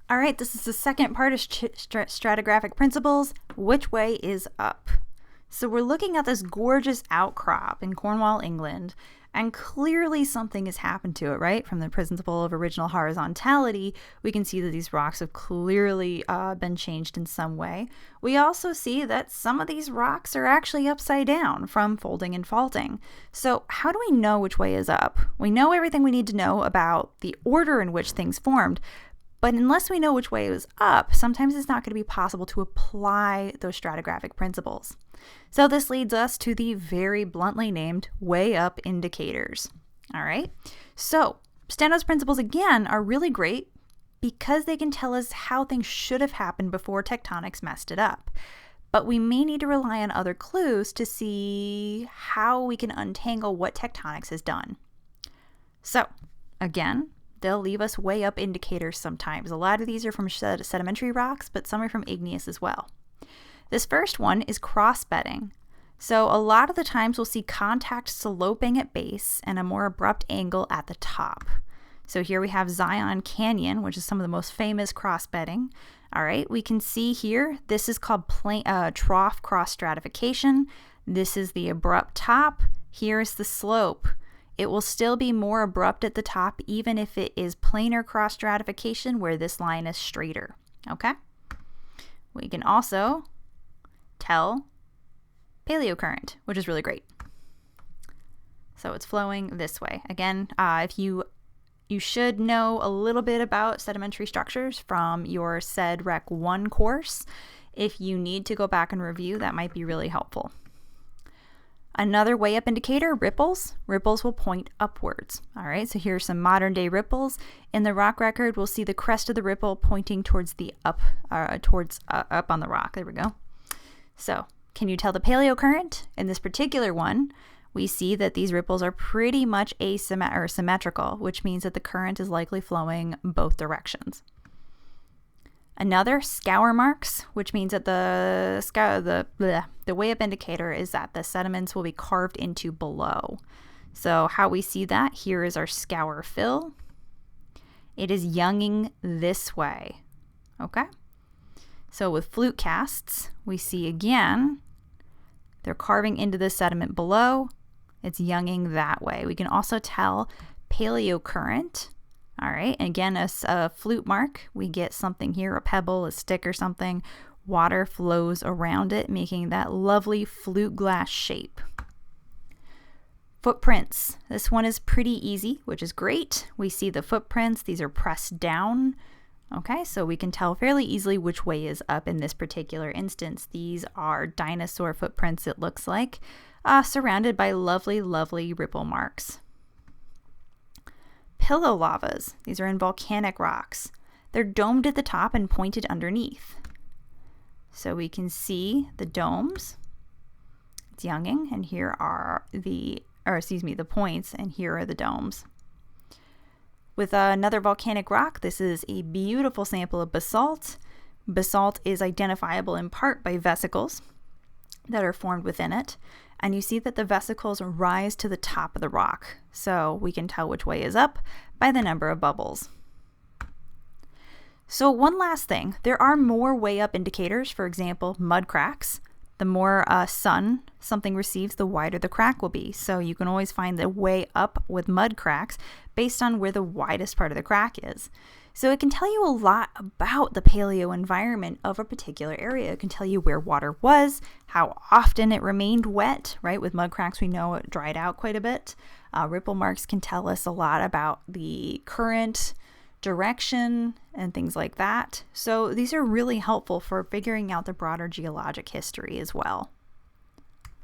All right, this is the second part of stratigraphic principles. Which way is up? So we're looking at this gorgeous outcrop in Cornwall, England, and clearly something has happened to it, right? From the principle of original horizontality, we can see that these rocks have clearly been changed in some way. We also see that some of these rocks are actually upside down from folding and faulting. So how do we know which way is up? We know everything we need to know about the order in which things formed, but unless we know which way is up, sometimes it's not going to be possible to apply those stratigraphic principles. So this leads us to the very bluntly named way up indicators. All right. So Steno's principles, again, are really great because they can tell us how things should have happened before tectonics messed it up. But we may need to rely on other clues to see how we can untangle what tectonics has done. So again, they'll leave us way up indicators sometimes. A lot of these are from sedimentary rocks, but some are from igneous as well. This first one is cross-bedding. So a lot of the times we'll see contact sloping at base and a more abrupt angle at the top. So here we have Zion Canyon, which is some of the most famous cross-bedding. All right, we can see here, this is called trough cross-stratification. This is the abrupt top. Here's the slope. It will still be more abrupt at the top, even if it is planar cross-stratification where this line is straighter, okay? We can also tell paleocurrent, which is really great. So it's flowing this way. Again, if you should know a little bit about sedimentary structures from your Sed Rec 1 course. If you need to go back and review, that might be really helpful. Another way up indicator, ripples. Ripples will point upwards. All right, so here's some modern day ripples. In the rock record, we'll see the crest of the ripple pointing towards the up on the rock. There we go. So can you tell the paleocurrent? In this particular one, we see that these ripples are pretty much symmetrical, which means that the current is likely flowing both directions. Another, scour marks, which means that the way up indicator is that the sediments will be carved into below. So how we see that, here is our scour fill. It is younging this way, okay? So with flute casts, we see again, they're carving into the sediment below. It's younging that way. We can also tell paleocurrent. All right, again, a flute mark, we get something here, a pebble, a stick or something. Water flows around it, making that lovely flute glass shape. Footprints. This one is pretty easy, which is great. We see the footprints. These are pressed down. Okay, so we can tell fairly easily which way is up in this particular instance. These are dinosaur footprints, it looks like, surrounded by lovely, lovely ripple marks. Pillow lavas. These are in volcanic rocks. They're domed at the top and pointed underneath. So we can see the domes. It's younging, and here are the points, and here are the domes. With another volcanic rock, this is a beautiful sample of basalt. Basalt is identifiable in part by vesicles that are formed within it. And you see that the vesicles rise to the top of the rock. So we can tell which way is up by the number of bubbles. So one last thing, there are more way up indicators. For example, mud cracks. The more sun something receives, the wider the crack will be. So you can always find the way up with mud cracks based on where the widest part of the crack is. So it can tell you a lot about the paleo environment of a particular area. It can tell you where water was, how often it remained wet, right? With mud cracks, we know it dried out quite a bit. Ripple marks can tell us a lot about the current, direction, and things like that. So these are really helpful for figuring out the broader geologic history as well.